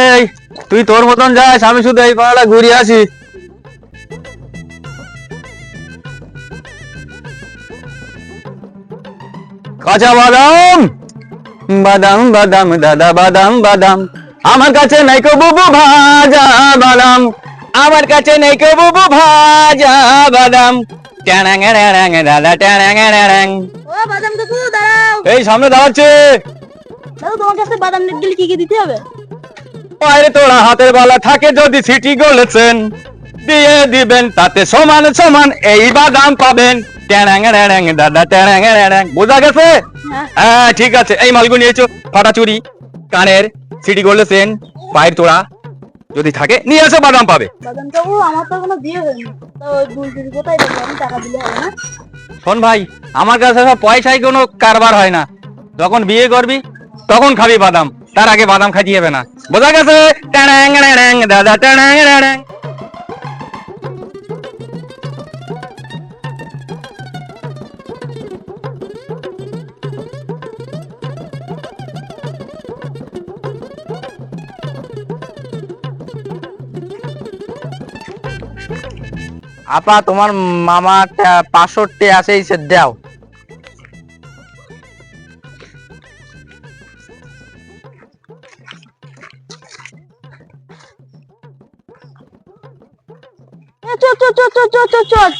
এই তুই তোর মতন যাস, আমি শুধু এই পাড়াটা ঘুরিয়ে আসি। কাঁচা বাদাম, বাদাম বাদাম দাদা বাদাম বাদাম, আমার কাছে নাই কো বুবু ভাজা বাদাম, আমার কাছে নেই কো বুবু ভাজা বাদাম, ট্যাং দাদা ট্যাং। ও বাদাম কাকু দাঁড়াও। এই সামনে দাঁড়াচ্ছে। দাদা তোমার কাছে বাদাম নিতে গেলে কি কি দিতে হবে? পায়ের তোড়া হাতের বালা থাকে যদি সিটি গোলেছেন দিয়ে দিবেন, তাতে সমান সমান এই বাদাম পাবেন। ট্যাং দাদা ট্যাং। বোঝা গেছে? হ্যাঁ। হ্যাঁ ঠিক আছে, এই মালগুলো নিয়েছো। ফাটা চুড়ি, কানের সিটি গোলেছেন, পায়ের তোড়া যদি থাকে নিয়ে এসো, বাদাম পাবে। বাদাম কাকু আমার তো কোনো বিয়ে হয়নি, তো ওই বুলটুরি কোথায় দেবো? আমি টাকা দিলে হবে না? শোন ভাই, আমার কাছে সব পয়সায় কোনো কারবার হয় না। যখন বিয়ে করবি তখন খাবি বাদাম, তার আগে বাদাম খাইতে হবে না। বোঝা গেছে? ট্যাং দাদা ট্যাং। আপা তোমার মামা 65 আছে, ইসে দাও। চট চট চট চট চট চট চট,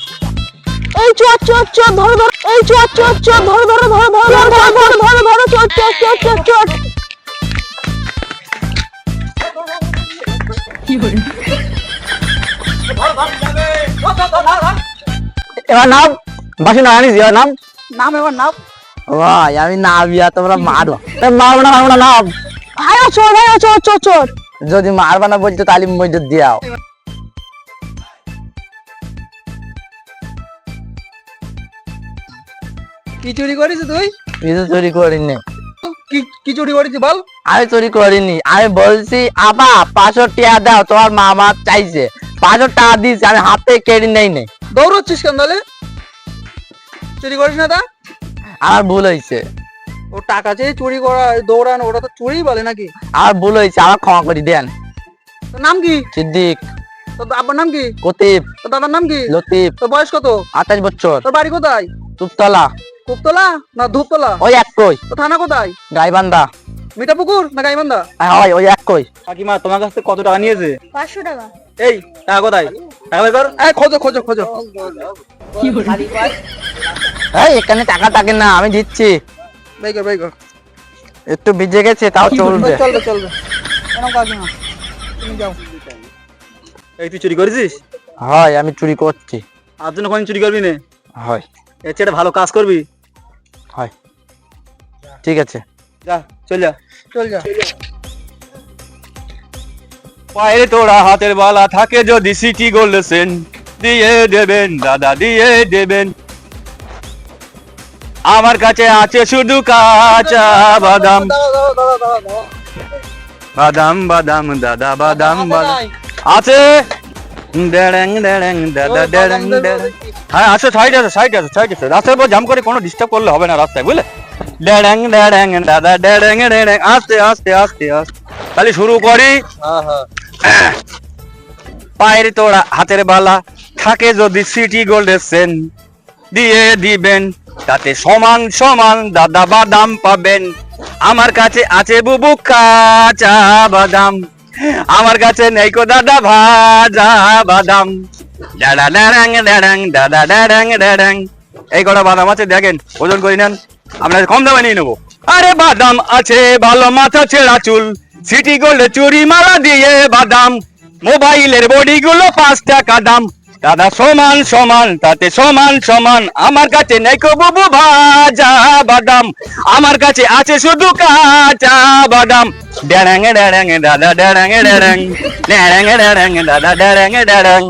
এই চট চট চট ধরো ধরো, এই চট চট চট ধরো ধরো ধরো ধরো ধরো ধরো ধরো ধরো চট চট চট চট চট। এবার নাম বাসি না আনিস, এবার নাম। নাম এবার নাম। ভাই আমি না বিয়া তোমরা মারো। মারবো না নাম। ভাইয়া চট ভাইয়া চট চট চট। যদি মারবা না বলছো তালিম বইতে দিয়াও। কি চুরি করিস তুই? কিছু চুরি করিনি। কি চুরি করিস বল? আমি চুরি করিনি, আমি বলছি আপা 500 টাকা দাও, তোমার মামা চাইছে। 500 টাকা দিয়েছি, আমি হাতে কেড়ে নেই নেই। দৌড়চ্ছিস কেন তাহলে? চুরি করিস না তা? আমার ভুল হয়েছে, ও টাকা চেয়ে চুরি করা দৌড়ানো ওটা তো চুরি বলে নাকি? আমার ভুল হয়েছে, আমার ক্ষমা করে দেন। তোর নাম কি? সিদ্দিক, তোর আব্বার নাম কি? কতিব, তোর দাদার নাম কি? লতিফ, তোর বয়স কত? 28 বছর, তোর বাড়ি কোথায়? তুপতলা, কুপতলা না ধূপতলা? ওই এক কই, তোর থানা কোথায়? গাইবান্ধা। মিঠাপুকুর না গাইবান্ধা? হয় ওই এক কই। কাকিমা তোমার কাছ থেকে কত টাকা নিয়েছে? 500 টাকা। এই টাকা কোথায়? টাকা বের কর। এই খোঁজো খোঁজো খোঁজো। এই এখানে টাকা থাকে না, আমি দিচ্ছি। বেই কর। একটু ভিজে গেছে তাও চলবে। চলবে। কেন কাকিমা? তুমি যাও। এই তুই চুরি করেছিস? হয় আমি চুরি করছি। আর জন্য কোন চুরি করবি না? হয় এর চেয়ে একটা ভালো কাজ করবি। হয় ঠিক আছে। যা চল যা। চল যা। পায়ের তোড়া হাতের বালা থাকে যদি সিটি গোল্ডেন দিয়ে দেবেন দাদা, দিয়ে দেবেন। আমার কাছে আছে শুধু কাঁচা বাদাম, বাদাম বাদাম দাদা বাদাম বাদাম আছে। ড্যাং দাদা ড্যাং। হ্যাঁ আসো, সাইড আছে। রাস্তার পর জাম করে কোনো ডিস্টার্ব করলে হবে না রাস্তায়, বুঝলে? ড্যাং দাদা ড্যাং। আস্তে আস্তে আস্তে আস্তে তাহলে শুরু করি। পায়ের তোড়া হাতের বালা থাকে যদি সিটি গোল্ডেন দিয়ে দিবেন, তাতে সমান সমান দাদা বাদাম পাবেন। আমার কাছে আছে বুবু কাঁচা বাদাম, আমার কাছে নেই কো দাদা ভাজা বাদাম। দাদা ড্যাং। এই কটা বাদাম আছে, দেখেন ওজন করে নেন, আমরা কম দামে নিয়ে নেবো। আরে বাদাম আছে ভালো, মাথা ছেঁড়া চুল, সিটি গোল্ডে চুরি মালা দিয়ে বাদাম। মোবাইলের বডি গুলো 5 টাকা দাম, দাদা সমান সমান তাতে সমান সমান। আমার কাছে নেই কো বুবু ভাজা বাদাম, আমার কাছে আছে শুধু কাঁচা বাদাম। ড্যাং দাদা ড্যাং দাদা ড্যাং।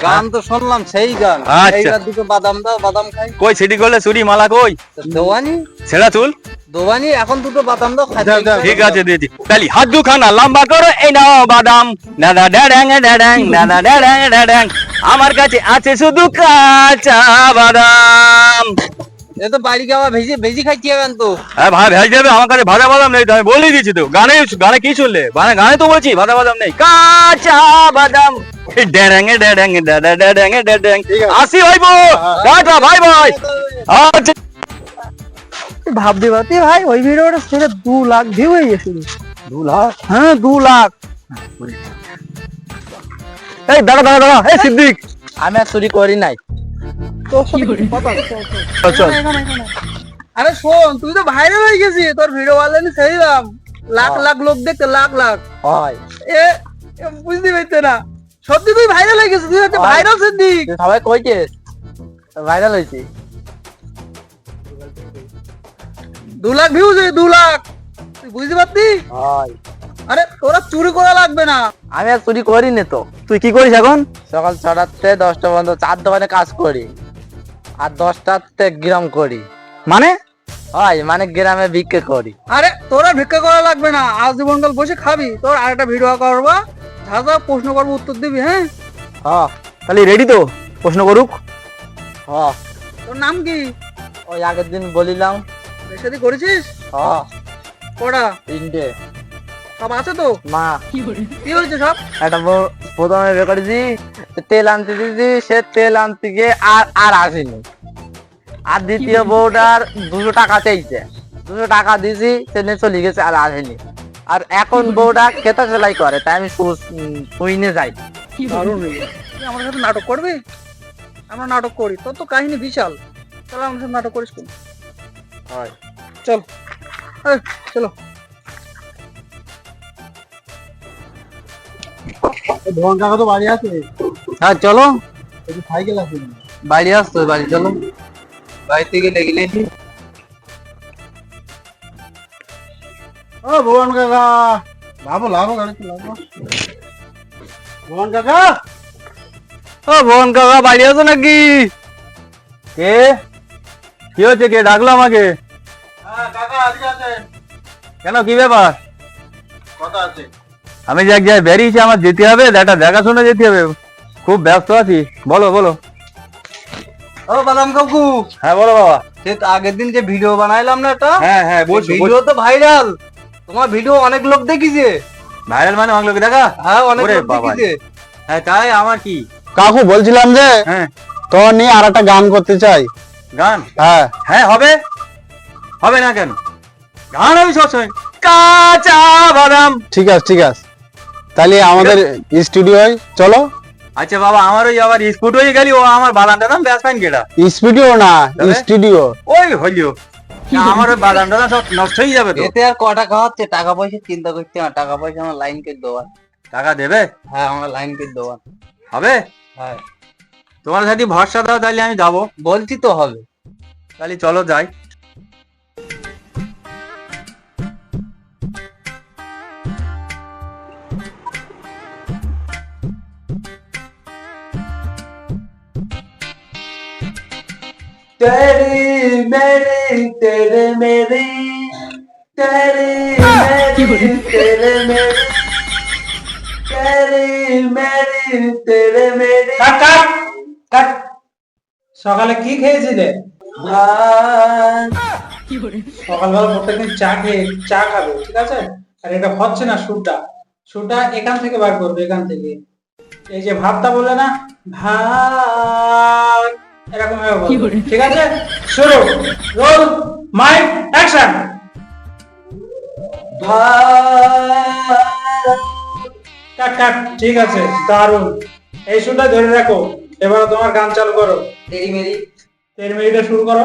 গান তো শুনলাম সেই গান। আচ্ছা। এইবার দুটো বাদাম দাও, বাদাম খাই। কই সিটি গোল্ডে চুরি মালা কই? দোয়ানি ছেঁড়া চুল। দোয়ানি এখন দুটো বাদাম দাও, খাই। ঠিক আছে দিদি, তাহলে হাত দুখানা লম্বা করো, এই নাও বাদাম। দাদা ড্যাং দাদা ড্যাং। আমার কাছে আছে শুধু কাঁচা বাদাম। এ তো বাড়ি যাওয়া ভেজি ভেজি খাইতে হবেন তো। হ্যাঁ ভাই ভেজ দেবে, আমার কাছে ভাজা বাদাম নেই তো আমি বলেই দিয়েছি তো। গানে গানে কি শুনলে, গানে তো বলছি ভাজা বাদাম নেই, কাঁচা বাদাম ড্যাড্যাঙে ড্যাড্যাঙে ড্যাড্যাঙে ড্যাড্যাং। আসি ভাইবো, টাটা ভাই ভাই। আচ্ছা ভাবতে পারতি ভাই ওই ভিডিওটা ছেড়ে 2 লাখ ভিউ হয়ে গেছে। 2 লাখ? হ্যাঁ 2 লাখ। এই দাঁড়া দাঁড়া দাঁড়া, এই সিদ্দিক আমি আর চুরি করি নাই। তোর সাথে কথা চল চল। আরে শোন, তুই তো ভাইরাল হয়ে গেছিস, তোর ভিডিও বানালে ছেড়লাম, লাখ লাখ লোক দেখতে, লাখ লাখ। হয় এ এ বুঝতে পারতে না, সত্যি তুই ভাইরাল হয়ে গেছিস, তুই একটা হয়। ভাইরাল সিদ্দিক। তুই সবাই কইছিস ভাইরাল হয়েছি। 2 লাখ ভিউ, 2 লাখ, তুই বুঝতে পারতি? হয় আরে তোরা চুরি করা লাগবে না। আমি আর চুরি করি না তো। তুই কি করিস এখন? সকাল 6টাতে 10টা পর্যন্ত চার দোকানে কাজ করি, আর 10টাতে গ্রাম করি। মানে হয় মানে গ্রামে বিক্রি করি। আরে তোরা ভিক্ষা করা লাগবে না, আজ জীবনকাল বসে খাবি। তোর আরেকটা ভিডিও করবা, যা যা প্রশ্ন করবো উত্তর দিবি। হ্যাঁ হ্যাঁ তাহলে রেডি তো, প্রশ্ন করুক। হ্যাঁ তোর নাম কি? ওই আগের দিন বলিলাম। এর সাথে করেছিস? হ্যাঁ কটা? 3টে। সব আছে তো? মা কি হয়েছে সব? একটা প্রথমে বের করেছি, তেল আনতে দিয়েছি, সে তেল আনতে গিয়ে আর আর আসেনি। আর দ্বিতীয় বউটার 200 টাকা চাইছে, 200 টাকা দিয়েছি, সে নিয়ে চলে গেছে আর আসেনি। আর এখন বউটা খেতা সেলাই করে, তাই আমি শুইনে যাই। দারুণ হয়ে গেছে। তুই আমার সাথে নাটক করবি? আমরা নাটক করি, তোর তো কাহিনী বিশাল। চল আমার সাথে নাটক করিস কোন? হয় চল এই, চলো। ধন কাকা তো বাড়ি আছে। হ্যাঁ চলো, সাইকেল আছে। বাড়ি আসতো, বাড়ি চলো। বাড়ি থেকে লেগে ও ভুবন কাকা, লাভো লাভো গাড়িতে লাভো। ভুবন কাকা, ও ভুবন কাকা বাড়ি আছো নাকি? কে কি হচ্ছে, কে ডাকলো আমাকে? হ্যাঁ কাকা আজকে আছেন। কেন, কি ব্যাপার? কথা আছে। আমি যে এক জায়গায় বেরিয়েছি, আমার যেতে হবে, একটা দেখাশোনা যেতে হবে, খুব ব্যস্ত আছি। বলো বলো। ও বাদাম কাকু, হ্যাঁ বলো বাবা। সে তো আগের দিন যে ভিডিও বানাইলাম না, এটা হ্যাঁ হ্যাঁ বলছি, ভিডিও তো ভাইরাল। তোমার ভিডিও অনেক লোক দেখিছে। ভাইরাল মানে অনেক লোক দেখা? হ্যাঁ অনেক ওরে লোক বাবা। দেখিছে। হ্যাঁ তাই, আমার কি? কাকু বলছিলাম যে হ্যাঁ তোর নিয়ে আর একটা গান করতে চাই। গান? হ্যাঁ হ্যাঁ হবে, হবে না কেন? গান আমি সবসময়, কাঁচা বাদাম। ঠিক আছে ঠিক আছে, তাহলে আমাদের স্টুডিওয় চলো। আচ্ছা বাবা, আমার ওই আবার স্কুট হয়ে গেলি, ও আমার বাদামটা দাম ব্যাস পাইন কেটা। স্টুডিও না তবে? স্টুডিও। ওই হইলিও না, আমার ওই বাদামটা দাম সব নষ্ট হয়ে যাবে তো। এতে আর ক টাকা হচ্ছে, টাকা পয়সা চিন্তা করতে না, টাকা পয়সা আমার লাইন করে দেওয়া। টাকা দেবে? হ্যাঁ আমার লাইন করে দেওয়া। হবে? হ্যাঁ তোমার সাথে ভরসা দাও, তাহলে আমি যাবো। বলছি তো হবে। তাহলে চলো যাই। तेरी मेरी तेरे मेरी, तेरी मेरी तेरे मेरी, तेरी मेरी तेरे मेरी। সকালে কি খেয়েছিলে? ভাত সকালবেলা প্রত্যেকদিন চা খেয়ে চা খাবে, ঠিক আছে? আর এটা হচ্ছে না সুরটা, সুরটা এখান থেকে বার করবে, এখান থেকে। এই যে ভাতটা বলে না, ভাত, এরকম ভাবে বলবে, ঠিক আছে? শুরু, রোল, মাইক, অ্যাকশন। ভাত কাট কাট, ঠিক আছে, দারুণ। এই সুরটা ধরে রাখো। এবার তোমার গান চালু করো। तेरी मेरी, 3 মিনিটে শুরু করো।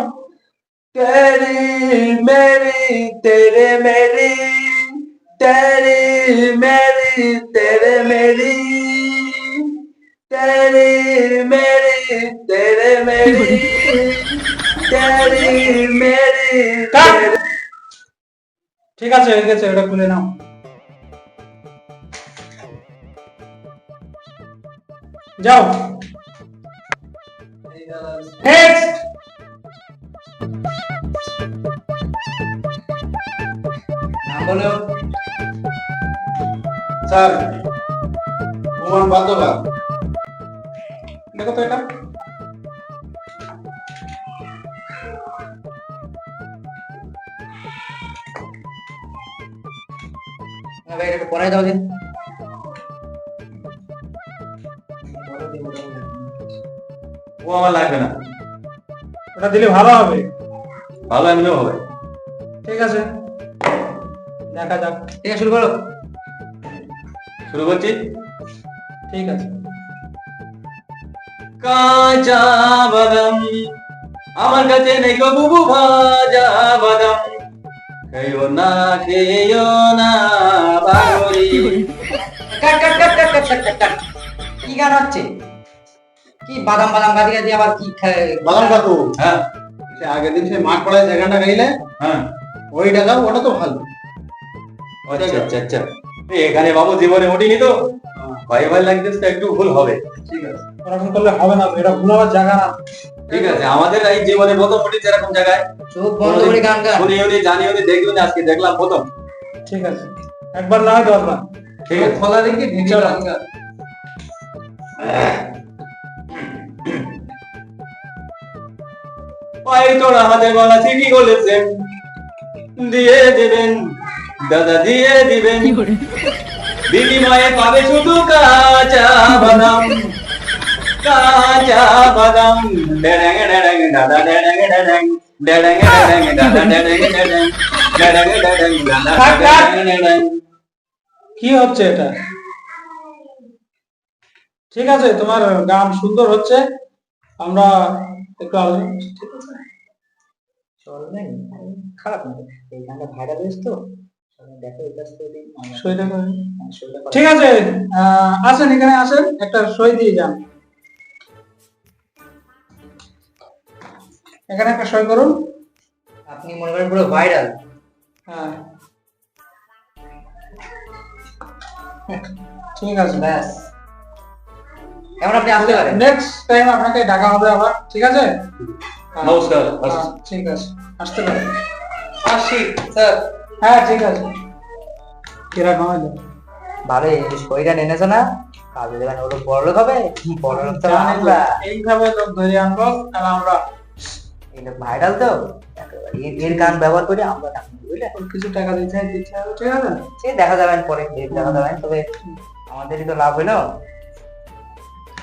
तेरी मेरी तेरे मेरी, तेरी मेरी तेरे मेरी, तेरी मेरी तेरे मेरी, तेरी मेरी কাট। तेरे। ঠিক আছে, হয়ে গেছে, এটা খুলে নাও। যাও নেক্সট। বলো স্যার ভুবন বাদ্যকার। দেখো তো এটা। একটু পরে দাও দিন। ও আমার লাগবে না, ওটা দিলে ভালো হবে। ভালো এমনিও হবে। ঠিক আছে, দেখা যাক। ঠিক আছে, শুরু করো। শুরু করছি। ঠিক আছে। কাঁচা বাদাম আমার কাছে নেই গো বুবু, ভাজা বাদাম খেয়েও না বাড়ি। কাট কাট কাট কাট কাট কাট কাট। কি গান হচ্ছে? কি বাদাম বাদাম গাদি গাদি আবার কি বাদাম কাকু, হ্যাঁ সে আগের দিন সে মাঠ পড়ায় যে গানটা গাইলে, হ্যাঁ, ওইটা গাও, ওটা তো ভালো। আচ্ছা আচ্ছা আচ্ছা। এখানে বাবু জীবনে উঠিনি তো, ভাই ভাই লাগতেছে তো, একটু ভুল হবে। ঠিক আছে। ওরকম করলে হবে না, এটা ভুল হওয়ার জায়গা না। ঠিক আছে, আমাদের এই জীবনে প্রথম উঠেছে এরকম জায়গায়। চোখ বন্ধ করে গান গান। শুনিও নি জানিও নি দেখিও নি, আজকে দেখলাম প্রথম। ঠিক আছে, একবার না হয় 10 বার। ঠিক আছে, খোলা রেখে চলো। গান গান। পায়ে তোড়া হাতে গলা চিঠি বলেছেন, দিয়ে দেবেন দাদা, দিয়ে দিবেন, বিনিময়ে পাবে শুধু কাঁচা বাদাম, কাঁচা বাদাম। ডেড়েং ডেড়েং দাদা, ডেড়েং ডেড়েং, ডেড়েং ডেড়েং দাদা, ডেড়েং ডেড়েং, ডেড়েং ডেড়েং দাদা, ডেড়েং ডেড়েং। কি হচ্ছে এটা? ঠিক আছে, তোমার গান সুন্দর হচ্ছে, আমরা একটু আলোচনা। ঠিক আছে, চলবেন, খারাপ না, এই গানটা ভাইরাল হয়েছে তো, দেখো এই কাজ করে সইটা করে। ঠিক আছে, আসেন এখানে আসেন, একটা সই দিয়ে যান। এখানে একটা সই করুন। আপনি মনে করেন পুরো ভাইরাল। হ্যাঁ, ঠিক আছে, ব্যাস, এখন আপনি আসতে পারেন। নেক্সট টাইম আপনাকে ডাকা হবে আবার। ঠিক আছে, হ্যাঁ, নমস্কার। হ্যাঁ, ঠিক আছে, আসতে পারেন। আসি স্যার। হ্যাঁ, ঠিক আছে। কিরকম হলো? ভালো, এই সইটা এনেছো না, কাজে দেবেন, ওটা বড়লোক হবে, বড়লোক তো জানি তো, আমরা। এইভাবে লোক ধরে আনবো আর আমরা এটা ভাইরাল তো, একেবারে এর গান ব্যবহার করে আমরা টাকা নেবো, বুঝলে? কিছু টাকা দিতে হবে, ঠিক আছে। সে দেখা যাবেন পরে, দেখা যাবেন, তবে আমাদেরই তো লাভ হইলো।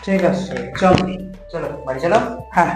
ঠিক আছে, চল। চলো বাড়ি চলো। হ্যাঁ।